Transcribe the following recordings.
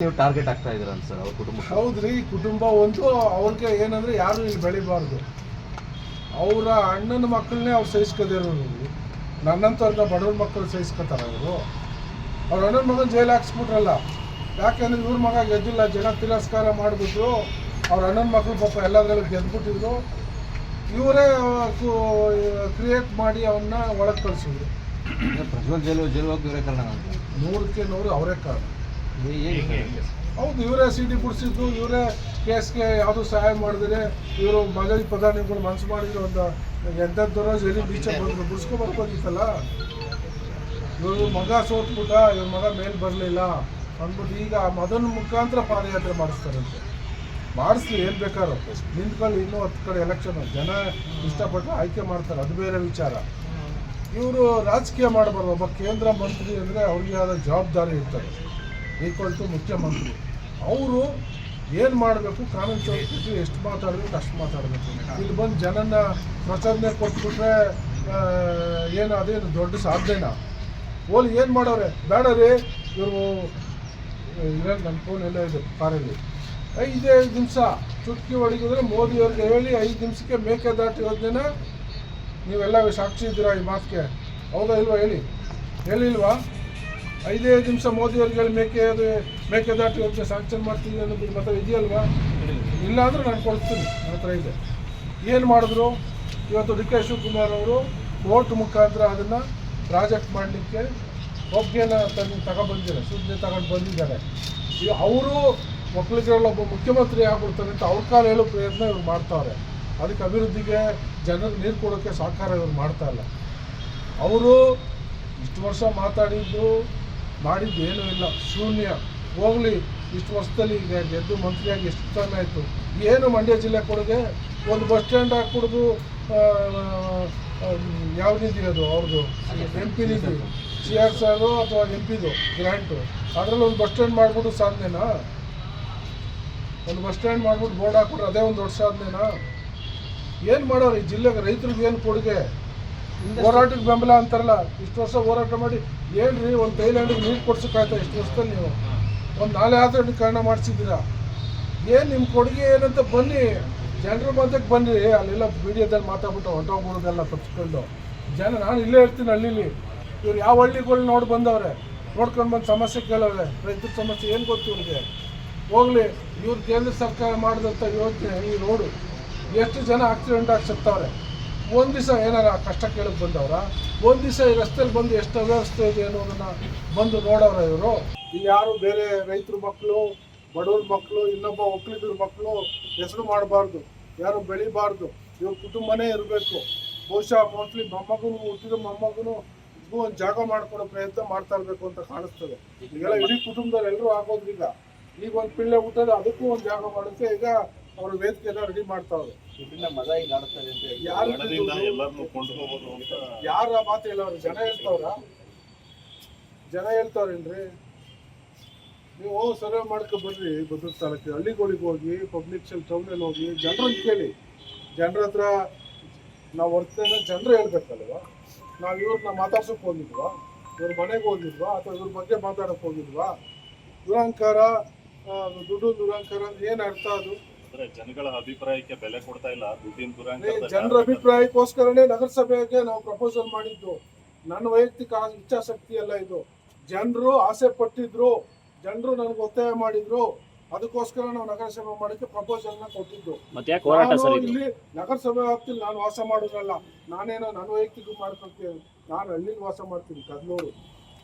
ನೀವು ಟಾರ್ಗೆಟ್ ಆಗ್ತಾ ಇದ್ದೀರಾ ಸರ್ ಅವ್ರ ಕುಟುಂಬ? ಹೌದ್ರಿ, ಕುಟುಂಬ ಒಂದು ಅವ್ರಿಗೆ ಏನಂದ್ರೆ ಯಾರು ಇಲ್ಲಿ ಬೆಳಿಬಾರ್ದು. ಅವರ ಅಣ್ಣನ ಮಕ್ಕಳನ್ನೇ ಅವ್ರು ಸಹಿಸ್ಕೋದಿರೋರು. ನನ್ನಂತವ್ರನ್ನ ಬಡವ್ರ ಮಕ್ಕಳು ಸಹಿಸ್ಕೋತಾರ ಅವರು. ಅವ್ರ ಅಣ್ಣನ ಮಗನ ಜೈಲು ಹಾಕ್ಸ್ಬಿಟ್ರಲ್ಲ, ಯಾಕೆಂದ್ರೆ ಇವ್ರ ಮಗ ಗೆದ್ದಿಲ್ಲ, ಜನ ತಿರಸ್ಕಾರ ಮಾಡಿಬಿಟ್ರು. ಅವ್ರ ಅಣ್ಣನ ಮಕ್ಕಳು ಪಾಪ ಎಲ್ಲದರಲ್ಲೂ ಗೆದ್ಬಿಟ್ಟಿದ್ರು. ಇವರೇ ಕ್ರಿಯೇಟ್ ಮಾಡಿ ಅವನ್ನ ಒಳಗೆ ಕಳಿಸಿದ್ರು. ಪ್ರಜ್ವಲ್ ಜೈಲು ಹೋಗಿ ಇವರೇ ಕಾರಣ ಅಂತ? 100ಕ್ಕೆ 100 ಅವರೇ ಕಾರಣ. ಹೌದು, ಇವರೇ ಸಿಡಿ ಬಿಡಿಸಿದ್ದು, ಇವರೇ ಕೇಸ್ಗೆ ಯಾವುದು ಸಹಾಯ ಮಾಡಿದ್ರೆ, ಇವರು ಮಾಜಿ ಪ್ರಧಾನಿಗಳು ಮನಸ್ಸು ಮಾಡಿದ್ರು. ಒಂದು ಎಂಥದ್ದರೋ ಜೈಲಿ ಬೀಚ ಬಂದು ಬಿಡಿಸ್ಕೊಬರ್ಬೋದಿತ್ತಲ್ಲ. ಇವರು ಮಗ ಸೋತ್ಬಿಟ್ಟ, ಇವ್ರ ಮಗ ಮೇಲೆ ಬರಲಿಲ್ಲ ಅಂದ್ಬಿಟ್ಟು ಈಗ ಮದನ ಮುಖಾಂತರ ಪಾದಯಾತ್ರೆ ಮಾಡಿಸ್ತಾರಂತೆ. ಮಾಡಿಸ್ಲಿ, ಏನು ಬೇಕಾದ್ರು ನಿಂತ್ಕೊಳ್ಳಿ. ಇನ್ನೂ 10 ಕಡೆ ಎಲೆಕ್ಷನ್ ಜನ ಇಷ್ಟಪಟ್ಟು ಆಯ್ಕೆ ಮಾಡ್ತಾರೆ, ಅದು ಬೇರೆ ವಿಚಾರ. ಇವರು ರಾಜಕೀಯ ಮಾಡಬಾರ್ದು. ಒಬ್ಬ ಕೇಂದ್ರ ಮಂತ್ರಿ ಅಂದರೆ ಅವ್ರಿಗೆ ಆದ ಜವಾಬ್ದಾರಿ ಇರ್ತಾರೆ, ಈಕ್ವಲ್ ಟು ಮುಖ್ಯಮಂತ್ರಿ. ಅವರು ಏನು ಮಾಡಬೇಕು, ಕಾನೂನು ಚೌಕಟ್ಟು ಎಷ್ಟು ಮಾತಾಡಬೇಕು ಅಷ್ಟು ಮಾತಾಡಬೇಕು. ಇಲ್ಲಿ ಬಂದು ಜನನ ಪ್ರಚೋದನೆ ಕೊಟ್ಬಿಟ್ರೆ ಏನು ಅದೇನು ದೊಡ್ಡ ಸಾಧನೆನಾ? ಓಲಿ ಏನು ಮಾಡೋರೆ? ಬೇಡ ರೀ, ಇವರು ಇರೋದು ನನ್ನ ಫೋನ್ ಎಲ್ಲ ಇದೆ ಕಾರಲ್ಲಿ. 5 ನಿಮಿಷ ಚುಟ್ಕಿ ಹೊಡಿಗಿದ್ರೆ ಮೋದಿಯವ್ರಿಗೆ ಹೇಳಿ 5 ನಿಮಿಷಕ್ಕೆ ಮೇಕೆದಾಟು ಯೋಜನೆನ ನೀವೆಲ್ಲ ಸಾಕ್ಷಿ ಇದ್ದೀರಾ ಈ ಮಾತಿಗೆ? ಹೌದಾ ಇಲ್ವಾ? ಹೇಳಿಲ್ವಾ? 5 ನಿಮಿಷ ಮೋದಿಯವ್ರಿಗೆ ಹೇಳಿ ಮೇಕೆದಾಟು ಯೋಜನೆ ಸ್ಯಾಂಕ್ಷನ್ ಮಾಡ್ತೀವಿ ಅನ್ನೋದು ಮಾತ್ರ ಇದೆಯಲ್ವಾ? ಇಲ್ಲ ಅಂದರೆ ನಾನು ಕೊಡ್ತೀನಿ, ನನ್ನ ಹತ್ರ ಇದೆ. ಏನು ಮಾಡಿದ್ರು ಇವತ್ತು? ಡಿ ಕೆ ಶಿವಕುಮಾರ್ ಅವರು ಕೋರ್ಟ್ ಮುಖಾಂತರ ಅದನ್ನು ಪ್ರಾಜೆಕ್ಟ್ ಮಾಡಲಿಕ್ಕೆ ಒಪ್ಪಿಗೆನ ತಗೊಬಂದಿದ್ದಾರೆ, ಸೂಚನೆ ತಗೊಂಡು ಬಂದಿದ್ದಾರೆ. ಈಗ ಅವರು ಒಕ್ಕಲಿಗರಲ್ಲೊಬ್ಬ ಮುಖ್ಯಮಂತ್ರಿ ಆಗ್ಬಿಡ್ತಾರೆ ಅಂತ ಅವ್ರ ಕಾಲ ಹೇಳೋ ಪ್ರಯತ್ನ ಇವ್ರು ಮಾಡ್ತಾವ್ರೆ. ಅದಕ್ಕೆ ಅಭಿವೃದ್ಧಿಗೆ ಜನರಿಗೆ ನೀರು ಕೊಡೋಕ್ಕೆ ಸಹಕಾರ ಇವ್ರು ಮಾಡ್ತಾ ಇಲ್ಲ. ಅವರು ಇಷ್ಟು ವರ್ಷ ಮಾಡಿದ್ದು ಏನೂ ಇಲ್ಲ, ಶೂನ್ಯ. ಹೋಗಲಿ, ಇಷ್ಟು ವರ್ಷದಲ್ಲಿ ಈಗ ಗೆದ್ದು ಮಂತ್ರಿಯಾಗಿ ಎಷ್ಟು ಟೈಮ್ ಆಯಿತು? ಏನು ಮಂಡ್ಯ ಜಿಲ್ಲೆ ಕೊಡುಗೆ? ಒಂದು ಬಸ್ ಸ್ಟ್ಯಾಂಡ್ ಹಾಕ್ಕೊಡೋದು, ಯಾವ ನಿಧಿ ಅದು ಅವ್ರದ್ದು? MP ನಿಧಿ, CSR ಅಥವಾ MP ಗ್ರ್ಯಾಂಟು. ಅದರಲ್ಲಿ ಒಂದು ಬಸ್ ಸ್ಟ್ಯಾಂಡ್ ಮಾಡಿಬಿಟ್ಟು ಸಾಧನೆನಾ? ಒಂದು ಬಸ್ ಸ್ಟ್ಯಾಂಡ್ ಮಾಡಿಬಿಟ್ಟು ಬೋರ್ಡ್ ಹಾಕ್ಬಿಟ್ರೆ ಅದೇ ಒಂದು ದೊಡ್ಡ ಸಾಧನೆನಾ? ಏನು ಮಾಡೋರು ಈ ಜಿಲ್ಲೆಗೆ? ರೈತರಿಗೆ ಏನು ಕೊಡುಗೆ? ಹೋರಾಟಕ್ಕೆ ಬೆಂಬಲ ಅಂತಾರಲ್ಲ, ಇಷ್ಟು ವರ್ಷ ಹೋರಾಟ ಮಾಡಿ ಹೇಳ್ರಿ, ಒಂದು ಥೈಲ್ಯಾಂಡಿಗೆ ನೀರು ಕೊಡ್ಸೋಕ್ಕಾಯ್ತಾ ಇಷ್ಟು ವರ್ಷದಲ್ಲಿ? ನೀವು ಒಂದು ನಾಲೆ ಆಧುನೀಕರಣ ಮಾಡಿಸಿದ್ದೀರಾ. ಏನು ನಿಮ್ಮ ಕೊಡುಗೆ ಏನಂತ ಬನ್ನಿ, ಜನರ ಮಧ್ಯಕ್ಕೆ ಬನ್ನಿ. ಅಲ್ಲೆಲ್ಲ ಮೀಡಿಯಾದಲ್ಲಿ ಮಾತಾಡ್ಬಿಟ್ಟು ಹೊಂಟೋಗ್ಬಿಡೋದೆಲ್ಲ ತಪ್ಪಿಸ್ಕೊಂಡು ಜನ. ನಾನು ಇಲ್ಲೇ ಇರ್ತೀನಿ ಹಳ್ಳೀಲಿ. ಇವ್ರು ಯಾವ ಹಳ್ಳಿಗಳು ನೋಡಿ ಬಂದವ್ರೆ, ನೋಡ್ಕೊಂಡು ಬಂದು ಸಮಸ್ಯೆ ಕೇಳವ್ರೆ. ರೈತರ ಸಮಸ್ಯೆ ಏನು ಗೊತ್ತು ಇವ್ರಿಗೆ? ಹೋಗಲಿ, ಇವ್ರು ಕೇಂದ್ರ ಸರ್ಕಾರ ಮಾಡಿದಂಥ ಯೋಜನೆ, ಈ ರೋಡು ಎಷ್ಟು ಜನ ಆಕ್ಸಿಡೆಂಟ್ ಆಗಿ ಸತ್ತವ್ರೆ. ಒಂದು ದಿವಸ ಏನಾರ ಕಷ್ಟ ಕೇಳಕ್ಕೆ ಬಂದವ್ರ? ಒಂದು ದಿವಸ ಈ ರಸ್ತೆಯಲ್ಲಿ ಬಂದು ಎಷ್ಟು ಅವ್ಯವಸ್ಥೆ ಇದೆ ಅನ್ನೋದನ್ನು ಬಂದು ನೋಡವ್ರ ಇವರು? ಇಲ್ಲಿ ಯಾರು ಬೇರೆ ರೈತರ ಮಕ್ಕಳು, ಬಡವ್ರ ಮಕ್ಕಳು, ಇನ್ನೊಬ್ಬ ಒಕ್ಕಲಿಗರ ಮಕ್ಕಳು ಹೆಸರು ಮಾಡಬಾರ್ದು, ಯಾರು ಬೆಳಿಬಾರ್ದು. ಇವ್ರ ಕುಟುಂಬನೇ ಇರಬೇಕು. ಬಹುಶಃ ಮೋಸ್ಟ್ಲಿ ಮೊಮ್ಮಗನು ಹುಟ್ಟಿದ ಮೊಮ್ಮಗನು ಇದಕ್ಕೂ ಒಂದು ಜಾಗ ಮಾಡ್ಕೊಡೋ ಪ್ರಯತ್ನ ಮಾಡ್ತಾ ಇರಬೇಕು ಅಂತ ಕಾಣಿಸ್ತದೆ. ಈಗೆಲ್ಲ ಇಡೀ ಕುಟುಂಬದವ್ರು ಎಲ್ಲರೂ ಆಗೋದ್ರು. ಈಗ ಒಂದು ಪಿಳ್ಳೆ ಹುಟ್ಟೋದು, ಅದಕ್ಕೂ ಒಂದು ಜಾಗ ಮಾಡೋಕ್ಕೆ ಈಗ ಅವ್ರ ವೇದಿಕೆ ಎಲ್ಲ ರೆಡಿ ಮಾಡ್ತಾವ್ರೆ. ಯಾರ ಮಾತು ಹೇಳೋರು? ಜನ ಹೇಳ್ತಾವ್ರೇನ್ರಿ? ನೀವು ಸರ್ವೆ ಮಾಡ್ಕೊ ಬರ್ರಿ ಭದ್ರತಾ ತಾಲೂಕಿಗೆ, ಹಳ್ಳಿಗಳಿಗೆ ಹೋಗಿ, ಪಬ್ಲಿಕ್ ಟೌನಲ್ಲಿ ಹೋಗಿ ಜನರನ್ನು ಕೇಳಿ. ಜನರ ಹತ್ರ ನಾವು ಹೊರ್ತೇನೆ ಜನರು ಹೇಳ್ಬೇಕಲ್ವ? ನಾವು ಇವ್ರನ್ನ ಮಾತಾಡ್ಸೋಕೆ ಹೋಗಿದ್ವಾ? ಇವ್ರ ಮನೆಗೆ ಹೋಗಿದ್ವಾ? ಅಥವಾ ಇವ್ರ ಬಗ್ಗೆ ಮಾತಾಡೋಕೆ ಹೋಗಿದ್ವಾ? ದುರಂಕಾರ, ದುಡ್ಡು ದುರಂಕಾರ ಅಂದ್ರೆ ಏನು ಅರ್ಥ? ಅದು ಜನಗಳ ಅಭಿಪ್ರಾಯಕ್ಕೆ ಬೆಲೆ ಕೊಡ್ತಾ ಇಲ್ಲ. ದುಡ್ಡಿನ ದುರಂಕಾರ ಜನರ ಅಭಿಪ್ರಾಯಕ್ಕೋಸ್ಕರನೇ ನಗರಸಭೆಗೆ ನಾವು ಪ್ರಪೋಸಲ್ ಮಾಡಿದ್ದು. ನನ್ನ ವೈಯಕ್ತಿಕ ಇಚ್ಛಾಶಕ್ತಿ ಅಲ್ಲ ಇದು. ಜನರು ಆಸೆ ಪಟ್ಟಿದ್ರು, ಜನರು ನನಗೆ ಒತ್ತಾಯ ಮಾಡಿದ್ರು, ಅದಕ್ಕೋಸ್ಕರ ನಾವು ನಗರಸಭೆ ಮಾಡೋಕ್ಕೆ ಪ್ರಪೋಸಲ್ನ ಕೊಟ್ಟಿದ್ದು. ಇಲ್ಲಿ ನಗರಸಭೆ ವ್ಯಾಪ್ತಿಯಲ್ಲಿ ನಾನು ವಾಸ ಮಾಡೋದಲ್ಲ. ನಾನೇನೋ ನನ್ನ ವೈಯಕ್ತಿಕ ಮಾಡ್ಕೊಳ್ತೀನಿ. ನಾನು ಹಳ್ಳಿಲಿ ವಾಸ ಮಾಡ್ತೀನಿ, ಕದ್ನೂರು.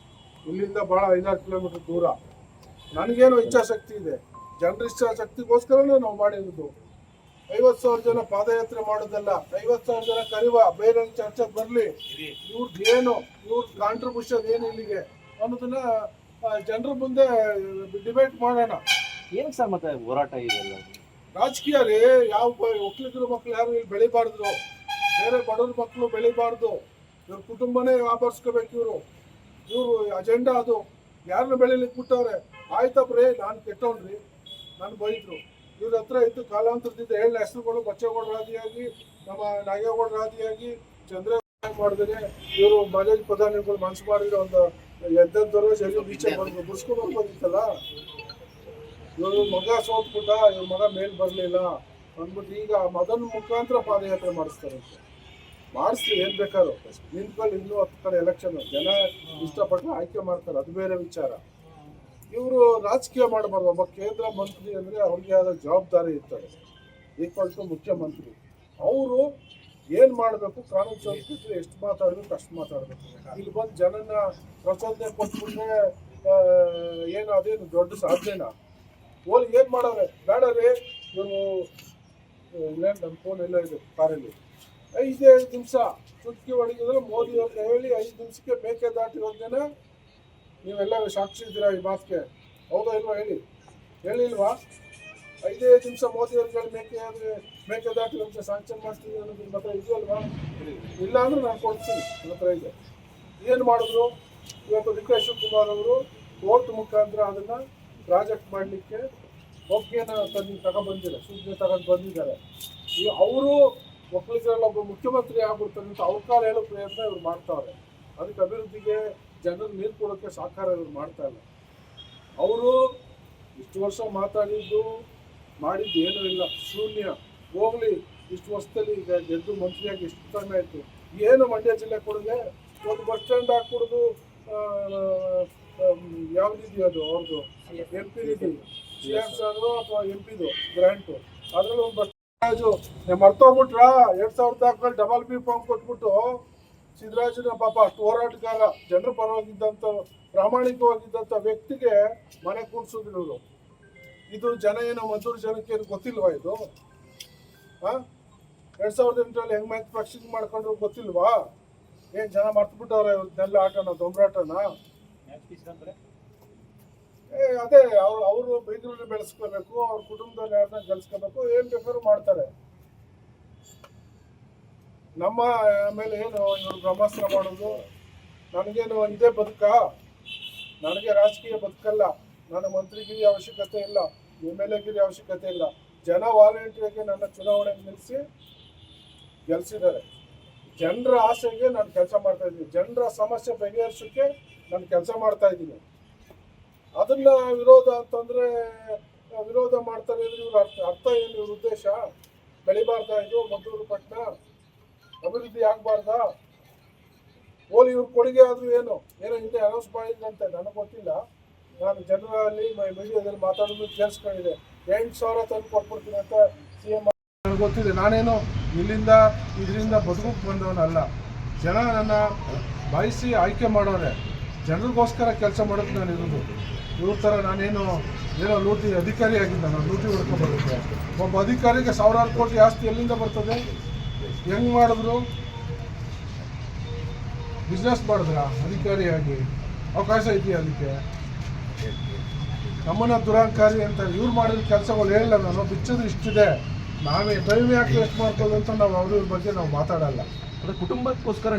ಇಲ್ಲಿಂದ ಭಾಳ 5-6 ಕಿಲೋಮೀಟರ್ ದೂರ. ನನಗೇನೋ ಇಚ್ಛಾಶಕ್ತಿ ಇದೆ. ಜನರ ಇಚ್ಛಾಶಕ್ತಿಗೋಸ್ಕರನೇ ನಾವು ಮಾಡಿರೋದು. 50,000 ಜನ ಪಾದಯಾತ್ರೆ ಮಾಡೋದಲ್ಲ, 50,000 ಜನ ಕರಿವ ಬೇರೆ ಚರ್ಚೆಗೆ ಬರಲಿ. ಇವ್ರದ್ದೇನು, ಇವ್ರ ಕಾಂಟ್ರಿಬ್ಯೂಷನ್ ಏನು ಇಲ್ಲಿಗೆ ಅನ್ನೋದನ್ನ ಜನರ ಮುಂದೆ ಡಿಬೇಟ್ ಮಾಡೋಣ. ಏನು ಸರ್ ಮತ್ತೆ ಹೋರಾಟ ಇದೆಲ್ಲ? ರಾಜಕೀಯ ರೀ. ಯಾವ ಒಕ್ಕಲಿಗರ ಮಕ್ಕಳು ಯಾರು ಇಲ್ಲಿ ಬೆಳಿಬಾರ್ದು, ಬೇರೆ ಬಡವ್ರ ಮಕ್ಕಳು ಬೆಳಿಬಾರ್ದು. ಇವ್ರ ಕುಟುಂಬನೇ ವ್ಯಾಪಾರಿಸ್ಕೋಬೇಕು. ಇವರು ಅಜೆಂಡಾ ಅದು. ಯಾರನ್ನ ಬೆಳಿಲಿಕ್ಕೆ ಬಿಟ್ಟವ್ರೆ? ಆಯ್ತಪ್ರಿ, ನಾನು ಕೆಟ್ಟವನ್ರಿ, ನಾನು ಬೈದ್ರು. ಇವ್ರ ಹತ್ರ ಇದ್ದು ಕಾಲಾಂತರದಿಂದ 7 ಹೆಸರುಗಳು, ಬಚ್ಚೇಗೌಡ ರಾದಿಯಾಗಿ, ನಮ್ಮ ನಾಗೇಗೌಡ ರಾದಿಯಾಗಿ, ಚಂದ್ರ ಮಾಡಿದ್ರೆ ಇವರು ಮಾಜಿ ಪ್ರಧಾನಿಗಳು ಮನಸ್ಸು ಮಾಡಿದ್ರೆ ಒಂದು ಎಂಥದ್ದರೋ ಜೈಲು ಬೀಚ ಬಂದು ಬಿಡಿಸ್ಕೊಂಡು ಹೋಗ್ಬೋದಿತ್ತಲ್ಲ. ಇವರು ಮಗ ಸೋತ್ಬಿಟ್ಟ, ಇವ್ರ ಮಗ ಮೇಲ್ ಬರಲಿಲ್ಲ ಅಂದ್ಬಿಟ್ಟು ಈಗ ಮಗನ ಮುಖಾಂತರ ಪಾದಯಾತ್ರೆ ಮಾಡಿಸ್ತಾರಂತೆ. ಮಾಡಿಸ್ಲಿ, ಏನು ಬೇಕಾದ್ರು ನಿಂತ್ಕೊಂಡು ಇನ್ನೂ 10 ಕಡೆ ಎಲೆಕ್ಷನ್ ಜನ ಇಷ್ಟಪಟ್ಟು ಆಯ್ಕೆ ಮಾಡ್ತಾರೆ, ಅದು ಬೇರೆ ವಿಚಾರ. ಇವರು ರಾಜಕೀಯ ಮಾಡಬಾರ್ದು. ಒಬ್ಬ ಕೇಂದ್ರ ಮಂತ್ರಿ ಅಂದರೆ ಅವ್ರಿಗೆ ಆದ ಜವಾಬ್ದಾರಿ ಇರ್ತಾರೆ, ಈಕ್ವಲ್ ಟು ಮುಖ್ಯಮಂತ್ರಿ. ಅವರು ಏನು ಮಾಡಬೇಕು, ಕಾನೂನು ಸಂಸ್ಕೃತಿ ಎಷ್ಟು ಮಾತಾಡಬೇಕು ಅಷ್ಟು ಮಾತಾಡಬೇಕು. ಇಲ್ಲಿ ಬಂದು ಜನನ ಪ್ರಚೋದನೆ ಕೊಟ್ಬಿಟ್ರೆ ಏನು ಅದೇನು ದೊಡ್ಡ ಸಾಧನೆನಾ? ಓಲಿ ಏನು ಮಾಡೋರೆ ಬೇಡ ರೀ. ಇವರು ಇಲ್ಲೇನು ನನ್ನ ಫೋನ್ ಎಲ್ಲ ಇದೆ ಕಾರಲ್ಲಿ, 5 ನಿಮಿಷ ಚುಟ್ಕಿ ಹೊಡಿದ್ರೆ ಮೋದಿ ಅವ್ರಿಗೆ ಹೇಳಿ 5 ನಿಮಿಷಕ್ಕೆ ಮೇಕೆದಾಟಿರೋದನ್ನ ನೀವೆಲ್ಲ ಸಾಕ್ಷಿ ಇದ್ದೀರಾ ಈ ಮಾತಿಗೆ, ಹೌದಾ ಇಲ್ವಾ ಹೇಳಿ? ಹೇಳಿಲ್ವಾ? 5 ನಿಮಿಷ ಮೋದಿ ಅವ್ರಿಗೆ ಮೇಕೆದಾಟಿರೋದನ್ನ ಸ್ಯಾಂಕ್ಷನ್ ಮಾಡ್ತೀವಿ ಅನ್ನೋದು ನಿಮ್ಮ ಹತ್ರ ಇದೆಯಲ್ವಾ? ಇಲ್ಲ ಅಂದ್ರೆ ನಾನು ಕೊಡ್ತೀನಿ, ನನ್ನ ಹತ್ರ ಇದೆ. ಏನು ಮಾಡಿದ್ರು ಇವತ್ತು ಡಿ ಕೆ ಶಿವಕುಮಾರ್ ಅವರು ಕೋರ್ಟ್ ಮುಖಾಂತರ ಅದನ್ನು ಪ್ರಾಜೆಕ್ಟ್ ಮಾಡಲಿಕ್ಕೆ ಒಪ್ಪಿಗೆನ ತಗೊಂಡ್ಬಂದಿದ್ದಾರೆ, ಸೂಚನೆ ತಗೊಂಡು ಬಂದಿದ್ದಾರೆ. ಈ ಅವರು ಒಕ್ಕಲಿಗರಲ್ಲಿ ಒಬ್ಬ ಮುಖ್ಯಮಂತ್ರಿ ಆಗ್ಬಿಡ್ತಾರೆ ಅಂತ ಅವ್ರ ಕಾಲ ಹೇಳೋ ಪ್ರಯತ್ನ ಇವ್ರು ಮಾಡ್ತಾವ್ರೆ. ಅದಕ್ಕೆ ಅಭಿವೃದ್ಧಿಗೆ ಜನರು ನೀರು ಕೊಡೋಕ್ಕೆ ಸಹಕಾರ ಇವ್ರು ಮಾಡ್ತಾ ಇಲ್ಲ. ಅವರು ಇಷ್ಟು ವರ್ಷ ಮಾಡಿದ್ದು ಏನೂ ಇಲ್ಲ, ಶೂನ್ಯ. ಹೋಗ್ಲಿ, ಇಷ್ಟು ವರ್ಷದಲ್ಲಿ ಈಗ ಗೆದ್ದು ಮಂತ್ರಿಯಾಗಿ ಎಷ್ಟು ಕಡಿಮೆ ಆಯಿತು. ಏನು ಮಂಡ್ಯ ಜಿಲ್ಲೆ ಕೊಡುಗೆ? ಒಂದು ಬಸ್ ಸ್ಟ್ಯಾಂಡ್ ಹಾಕ್ಕೊಡೋದು, ಯಾವುದಿದೆಯೋ ಅದು ಅವ್ರದ್ದು MP ನಿಧಿ, CM ಸಾರು ಅಥವಾ MP ಗ್ರ್ಯಾಂಟು, ಅದರಲ್ಲಿ ಒಂದು ಬಸ್ ಸ್ಟ್ಯಾಂಡ್ ಮರ್ತೋಗ್ಬಿಟ್ರಾ? 2004 ಡಬಲ್ ಬಿ ಫಾರ್ಮ್ ಕೊಟ್ಬಿಟ್ಟು ಸಿದ್ದರಾಜನ ಪಾಪ ಅಷ್ಟು ಹೋರಾಟಗಾರ, ಜನರ ಪರವಾಗಿದ್ದಂಥ ಪ್ರಾಮಾಣಿಕವಾಗಿದ್ದಂಥ ವ್ಯಕ್ತಿಗೆ ಮನೆ ಕೂಡಿಸಿದ್ರು ಇವರು. ಇದು ಜನ ಏನೋ ಮದ್ದೂರು ಜನಕ್ಕೆ ಏನು ಗೊತ್ತಿಲ್ವಾ ಇದು? 2008 ಹೆಂಗ್ ಮ್ಯಾಚ್ ಫಿಕ್ಸಿಂಗ್ ಮಾಡ್ಕೊಂಡ್ರು ಗೊತ್ತಿಲ್ವಾ? ಏನು ಜನ ಮರ್ತ್ಬಿಟ್ಟವ್ರೆ ಇವ್ರದ್ದೆಲ್ಲ ಆಟನ, ದೊಂಬರಾಟನ? ಅದೇ ಅವರು ಬೈದೂರಲ್ಲಿ ಬೆಳೆಸ್ಕೋಬೇಕು, ಅವ್ರ ಕುಟುಂಬದಲ್ಲಿ ಯಾರನ್ನ ಗೆಲ್ಸ್ಕೋಬೇಕು, ಏನು ಬೇಕಾದ್ರೂ ಮಾಡ್ತಾರೆ. ನಮ್ಮ ಆಮೇಲೆ ಏನು ಇವರು ಬ್ರಹ್ಮಾಸ್ತ್ರ ಮಾಡೋದು? ನನಗೇನು ಇದೇ ಬದುಕಾ? ನನಗೆ ರಾಜಕೀಯ ಬದುಕಲ್ಲ, ನನ್ನ ಮಂತ್ರಿಗಿರಿ ಅವಶ್ಯಕತೆ ಇಲ್ಲ, MLA ಗಿರಿ ಅವಶ್ಯಕತೆ ಇಲ್ಲ. ಜನ ವಾಲಂಟಿಯರ್ಗೆ ನನ್ನ ಚುನಾವಣೆಗೆ ನಿಲ್ಲಿಸಿ ಗೆಲ್ಸಿದ್ದಾರೆ. ಜನರ ಆಸೆಗೆ ನಾನು ಕೆಲಸ ಮಾಡ್ತಾ ಇದ್ದೀನಿ, ಜನರ ಸಮಸ್ಯೆ ಬಗೆಹರಿಸೋಕ್ಕೆ ನಾನು ಕೆಲಸ ಮಾಡ್ತಾ ಇದ್ದೀನಿ. ಅದನ್ನ ವಿರೋಧ ಅಂತಂದರೆ ವಿರೋಧ ಮಾಡ್ತಾರೆ ಅಂದರೆ ಇವ್ರ ಅರ್ಥ ಏನು? ಇವ್ರ ಉದ್ದೇಶ ಬೆಳಿಬಾರ್ದಾ ಇದು ಮದ್ದೂರು ಪಟ್ಟಣ? ಅಭಿವೃದ್ಧಿ ಆಗಬಾರ್ದಾ? ಓಲಿ ಇವ್ರ ಕೊಡುಗೆ ಆದರೂ ಏನೋ ಹಿಂದೆ ಅನೌನ್ಸ್ ಮಾಡಿದ್ದಂತೆ, ನನಗೆ ಗೊತ್ತಿಲ್ಲ. ನಾನು ಜನರಲ್ಲಿ ಮೀಡಿಯಾದಲ್ಲಿ ಮಾತಾಡೋದು ಕೇಳಿಸ್ಕೊಂಡಿದೆ. 8,000 ತಂದು ಕೊಟ್ಬಿಡ್ತೀನಿ ಅಂತ CM ನನಗೆ ಗೊತ್ತಿದೆ. ನಾನೇನು ಇದರಿಂದ ಬದುಕೋಕೆ ಬಂದವನಲ್ಲ. ಜನ ನನ್ನ ಬಯಸಿ ಆಯ್ಕೆ ಮಾಡೋರೆ, ಜನರಿಗೋಸ್ಕರ ಕೆಲಸ ಮಾಡೋಕ್ಕೆ ನಾನು ಇರೋದು. ಇವ್ರ ಥರ ನಾನೇನೋ ಲೂಟಿ ಅಧಿಕಾರಿ ಆಗಿದ್ದ, ನಾನು ಲೂಟಿ ಹೊಡ್ಕೊಬರುತ್ತೆ. ಒಬ್ಬ ಅಧಿಕಾರಿಗೆ 1000 ಕೋಟಿ ಆಸ್ತಿ ಎಲ್ಲಿಂದ ಬರ್ತದೆ? ಹೆಂಗೆ ಮಾಡಿದ್ರು? ಬಿಸ್ನೆಸ್ ಮಾಡಿದ್ರ ಅಧಿಕಾರಿಯಾಗಿ? ಅವಕಾಶ ಇದೆಯಾ ಅದಕ್ಕೆ? ನಮ್ಮನ್ನ ದುರಹಂಕಾರಿ ಅಂತ ಇವ್ರು ಮಾಡಿದ ಕೆಲಸಗಳು ಹೇಳಿಲ್ಲ. ನಾನು ಬಿಚ್ಚೋದು ಇಷ್ಟಿದೆ, ನಾವೇ ಟೈಮ್ ಯಾಕೆ ವೇಸ್ಟ್ ಮಾಡ್ಕೋದು ಅಂತ ನಾವು ಅವ್ರ ಬಗ್ಗೆ ನಾವು ಮಾತಾಡಲ್ಲ. ಕುಟುಂಬಕ್ಕೋಸ್ಕರ